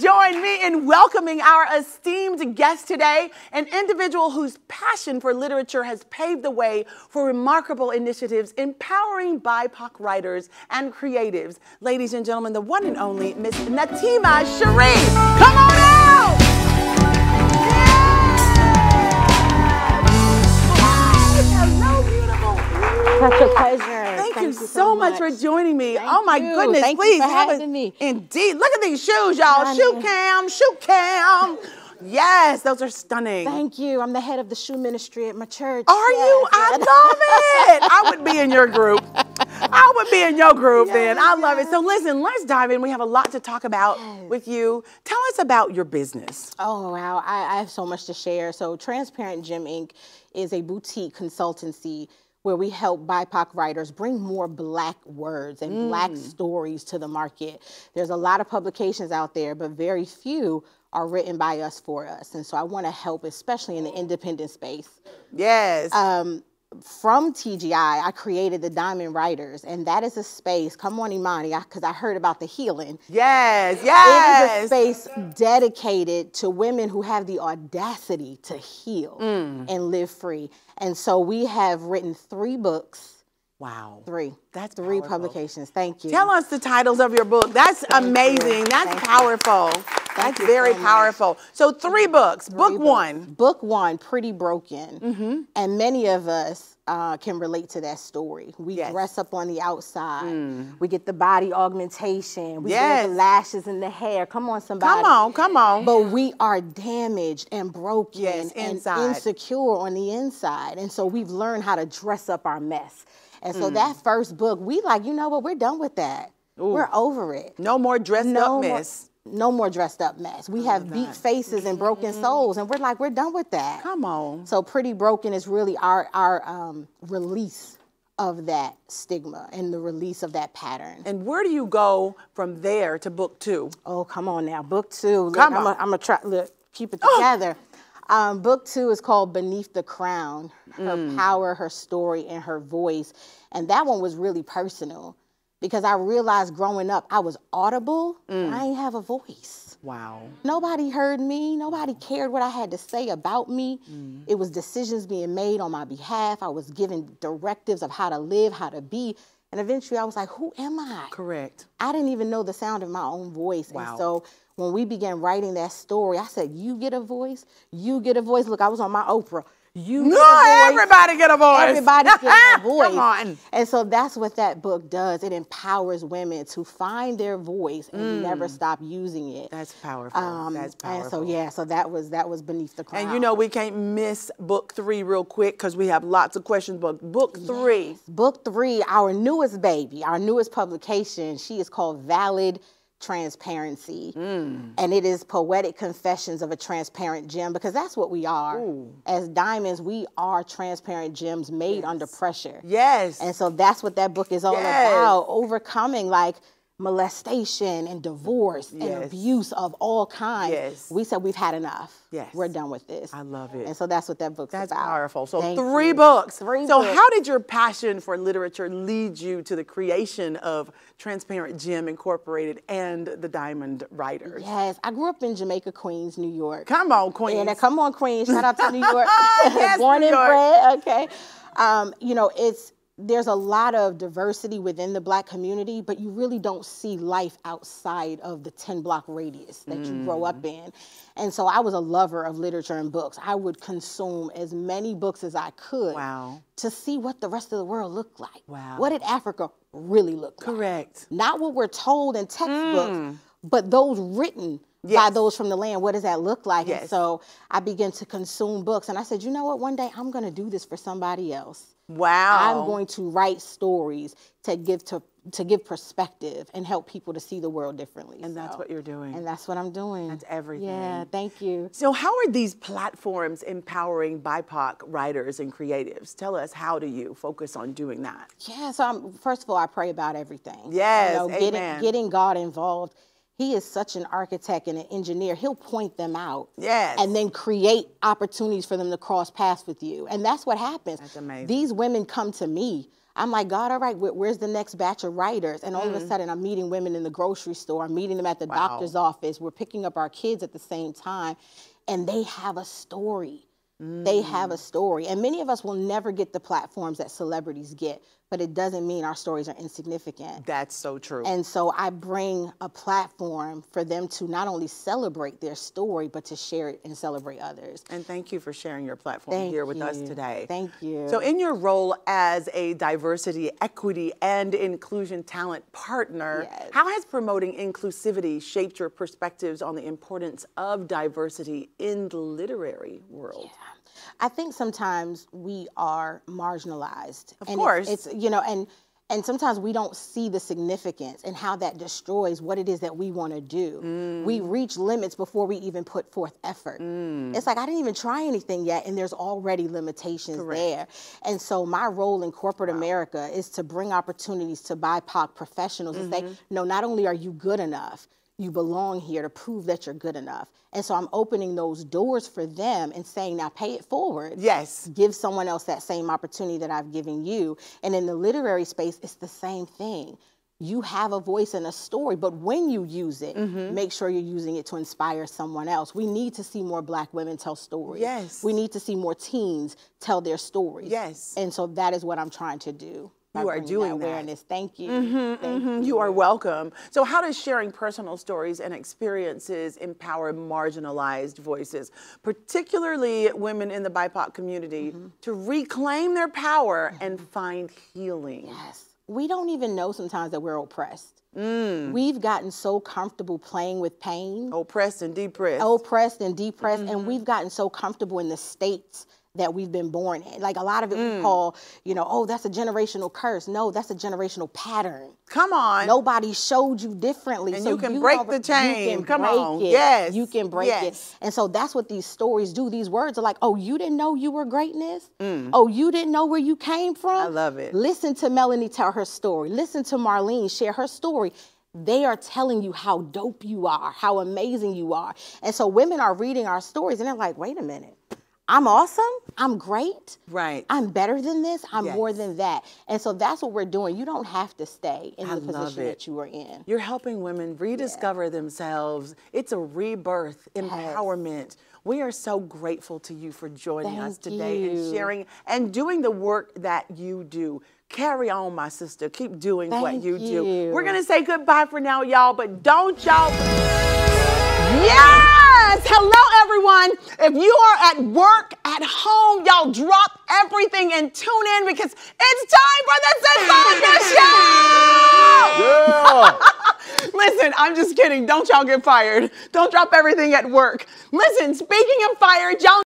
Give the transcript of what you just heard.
join me in welcoming our esteemed guest today, an individual whose passion for literature has paved the way for remarkable initiatives empowering BIPOC writers and creatives. Ladies and gentlemen, the one and only Miss Natima Sheree. Come on out! Hello, beautiful. Such a pleasure. Thank you so much for joining me. Oh my goodness, Thank please you for have having me. Indeed. Look at these shoes, y'all. Shoe cam, shoe cam. Yes, those are stunning. Thank you. I'm the head of the shoe ministry at my church. Are you? I love it. I would be in your group. I would be in your group then. I love it. So listen, let's dive in. We have a lot to talk about with you. Tell us about your business. Oh, wow. I have so much to share. So Transparent Gem Inc. is a boutique consultancy where we help BIPOC writers bring more Black words and Black stories to the market. There's a lot of publications out there, but very few are written by us for us. And so I want to help, especially in the independent space. Yes. From TGI, I created the Diamond Writers, and that is a space, come on Imani, because I heard about the healing. Yes, yes. It is a space dedicated to women who have the audacity to heal and live free. And so we have written 3 books. Wow. 3. That's 3 powerful. publications. Thank you. Tell us the titles of your book. That's amazing. That's powerful. That's very powerful. So 3 books. Book 1. Book 1, Pretty Broken. And many of us can relate to that story. We dress up on the outside. We get the body augmentation. We get the lashes and the hair. Come on, somebody. Come on, come on. But we are damaged and broken and inside. insecure on the inside. And so we've learned how to dress up our mess. And so that first book, we like, you know what, we're done with that. We're over it. No more dressed up mess. No more dressed up mess. We have beat faces and broken souls, and we're like, we're done with that. Come on. So Pretty Broken is really our release of that stigma and the release of that pattern. And where do you go from there to book 2? Oh, come on now. Book 2. Look, Come on. I'm going to try, look, keep it together. Book 2 is called Beneath the Crown, Her Power, Her Story, and Her Voice. And that one was really personal because I realized growing up, I was audible, but I didn't have a voice. Wow. Nobody heard me. Nobody cared what I had to say about me. It was decisions being made on my behalf. I was given directives of how to live, how to be. And eventually I was like, who am I? Correct. I didn't even know the sound of my own voice. Wow. And so when we began writing that story, I said, you get a voice, you get a voice. Look, I was on my Oprah. You get a voice. Everybody get a voice. Everybody's getting a voice. Come on. And so that's what that book does. It empowers women to find their voice and never stop using it. That's powerful. That's powerful. And so that was Beneath the Crown. And you know, we can't miss book 3 real quick because we have lots of questions. But book 3. Yes. Book 3, our newest baby, our newest publication, she is called Valid Transparency. And it is poetic confessions of a transparent gem, because that's what we are. As diamonds, we are transparent gems made under pressure. Yes. And so that's what that book is all about, overcoming like molestation and divorce and abuse of all kinds. We said we've had enough. We're done with this. I love it. And so that's what that book's about. That's powerful. So Thank 3 you. books. 3 so books. how did your passion for literature lead you to the creation of Transparent Gem Incorporated and the Diamond Writers? Yes, I grew up in Jamaica, Queens, New York. Come on, Queens. And come on, Queens. Shout out to New York. Yes, Born New and York. bred. Okay. You know, there's a lot of diversity within the Black community, but you really don't see life outside of the 10-block radius that you grow up in. And so I was a lover of literature and books. I would consume as many books as I could to see what the rest of the world looked like. What did Africa really look like? Correct. Not what we're told in textbooks, but those written by those from the land. What does that look like? And so I began to consume books, and I said, you know what, one day I'm going to do this for somebody else. Wow. I'm going to write stories to give perspective and help people to see the world differently. And that's what you're doing. And that's what I'm doing. That's everything. Yeah, thank you. So how are these platforms empowering BIPOC writers and creatives? Tell us, how do you focus on doing that? Yeah, so first of all, I pray about everything. Yes, you know, amen. Getting God involved. he is such an architect and an engineer. He'll point them out. Yes. And then create opportunities for them to cross paths with you. And that's what happens. That's amazing. These women come to me. I'm like, God, all right, where's the next batch of writers? And all of a sudden, I'm meeting women in the grocery store. I'm meeting them at the doctor's office. We're picking up our kids at the same time. And they have a story. They have a story. And many of us will never get the platforms that celebrities get, but it doesn't mean our stories are insignificant. That's so true. And so I bring a platform for them to not only celebrate their story, but to share it and celebrate others. And thank you for sharing your platform here with us today. Thank you. So in your role as a diversity, equity, and inclusion talent partner, how has promoting inclusivity shaped your perspectives on the importance of diversity in the literary world? I think sometimes we are marginalized. Of course. It's you know, and sometimes we don't see the significance and how that destroys what it is that we want to do. We reach limits before we even put forth effort. It's like, I didn't even try anything yet, and there's already limitations there. And so my role in corporate America is to bring opportunities to BIPOC professionals and say, no, not only are you good enough, you belong here to prove that you're good enough. And so I'm opening those doors for them and saying, now pay it forward. Yes. Give someone else that same opportunity that I've given you. And in the literary space, it's the same thing. You have a voice and a story, but when you use it, make sure you're using it to inspire someone else. We need to see more Black women tell stories. Yes. We need to see more teens tell their stories. Yes. And so that is what I'm trying to do. You are doing that. Awareness. Thank you. Thank you. You are welcome. So how does sharing personal stories and experiences empower marginalized voices, particularly women in the BIPOC community, to reclaim their power and find healing? Yes. We don't even know sometimes that we're oppressed. We've gotten so comfortable playing with pain. Oppressed and depressed. Oppressed and depressed. And we've gotten so comfortable in the states that we've been born in. Like a lot of it we call, you know, oh, that's a generational curse. No, that's a generational pattern. Come on. Nobody showed you differently. And so you can break the chain. You can Come break on. it. Yes. You can break it. And so that's what these stories do. These words are like, oh, you didn't know you were greatness? Oh, you didn't know where you came from? I love it. Listen to Melanie tell her story. Listen to Marlene share her story. They are telling you how dope you are, how amazing you are. And so women are reading our stories and they're like, wait a minute. I'm awesome. I'm great. Right. I'm better than this. I'm more than that. And so that's what we're doing. You don't have to stay in the position that you are in. You're helping women rediscover themselves. It's a rebirth, empowerment. We are so grateful to you for joining us today and sharing and doing the work that you do. Carry on, my sister. Keep doing what you do. We're going to say goodbye for now, y'all, but don't y'all... Yes! Hello, everyone. If you are at work, at home, y'all drop everything and tune in because it's time for the Sisaundra Show! Yeah! Listen, I'm just kidding. Don't y'all get fired. Don't drop everything at work. Listen, speaking of fired, y'all